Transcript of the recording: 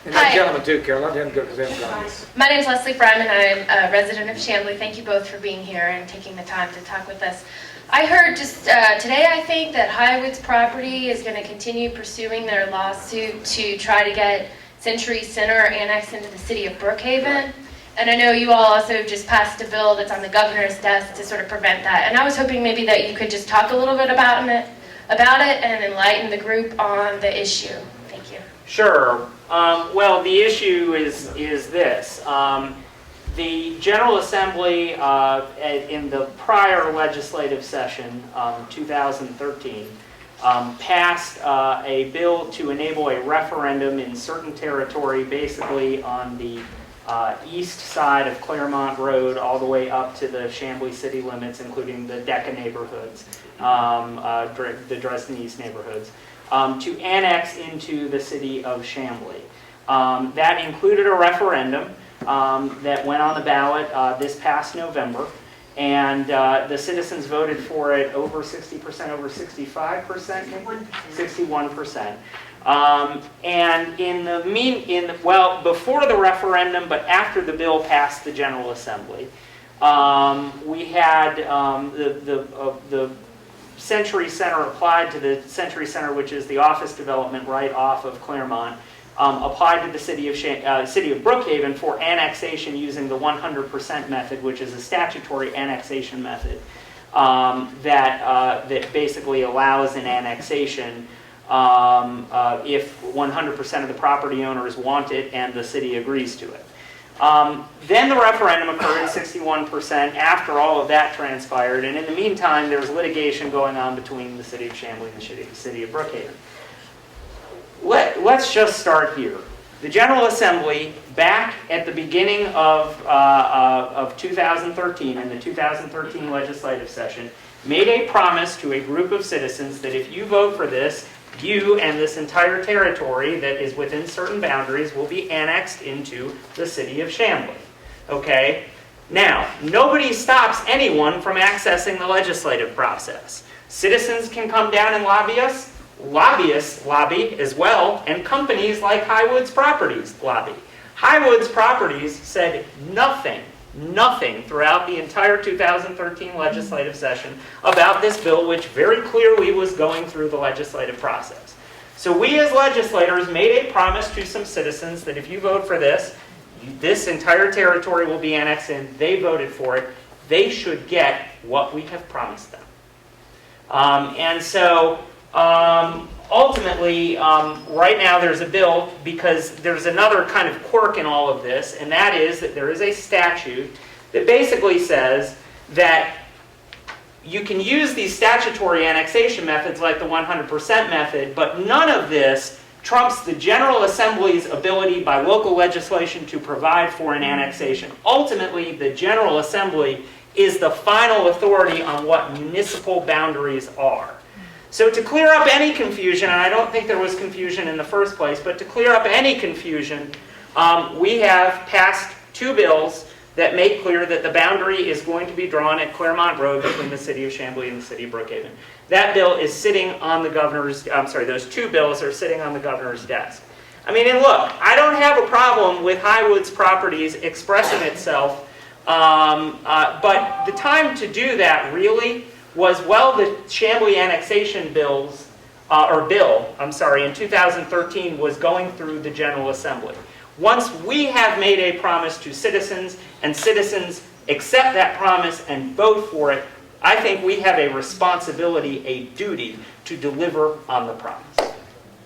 And that Hi. gentleman too, Carol, let him go because they haven't gone. My name is Leslie Fryman. I'm a resident of Chamblee. Thank you both for being here and taking the time to talk with us. I heard just today, I think, that Highwoods Property is going to continue pursuing their lawsuit to try to get Century Center annexed into the city of Brookhaven. And I know you all also just passed a bill that's on the governor's desk to sort of prevent that. And I was hoping maybe that you could just talk a little bit about it and enlighten the group on the issue. Thank you. Sure. Well, the issue is this. The General Assembly in the prior legislative session, 2013, passed a bill to enable a referendum in certain territory, basically on the east side of Claremont Road all the way up to the Chamblee city limits, including the Decca neighborhoods, the Dresden East neighborhoods, to annex into the city of Chamblee. That included a referendum that went on the ballot this past November, and the citizens voted for it over 60%, over 65%, maybe? 61%. And well, before the referendum, but after the bill passed the General Assembly, we had the Century Center applied to the Century Center, which is the office development right off of Claremont, applied to the city of Brookhaven for annexation using the 100% method, which is a statutory annexation method that basically allows an annexation if 100% of the property owners want it and the city agrees to it. Then the referendum occurred, 61%, after all of that transpired, and in the meantime there was litigation going on between the city of Chamblee and the city of Brookhaven. Let's just start here. The General Assembly, back at the beginning of 2013, in the 2013 legislative session, made a promise to a group of citizens that if you vote for this, you and this entire territory that is within certain boundaries will be annexed into the city of Chamblee. Okay? Now, nobody stops anyone from accessing the legislative process. Citizens can come down and lobby us. Lobbyists lobby as well, and companies like Highwoods Properties lobby. Highwoods Properties said nothing throughout the entire 2013 legislative session about this bill, which very clearly was going through the legislative process. So we as legislators made a promise to some citizens that if you vote for this, this entire territory will be annexed in. They voted for it. They should get what we have promised them. Ultimately, right now there's a bill because there's another kind of quirk in all of this, and that is that there is a statute that basically says that you can use these statutory annexation methods like the 100% method, but none of this trumps the General Assembly's ability by local legislation to provide for an annexation. Ultimately, the General Assembly is the final authority on what municipal boundaries are. So to clear up any confusion, and I don't think there was confusion in the first place, but to clear up any confusion, we have passed two bills that make clear that the boundary is going to be drawn at Claremont Road between the city of Chamblee and the city of Brookhaven. That bill is sitting on the governor's, those two bills are sitting on the governor's desk. I mean, and look, I don't have a problem with Highwoods Properties expressing itself, but the time to do that really was while the Chamblee annexation in 2013 was going through the General Assembly. Once we have made a promise to citizens, and citizens accept that promise and vote for it, I think we have a responsibility, a duty, to deliver on the promise.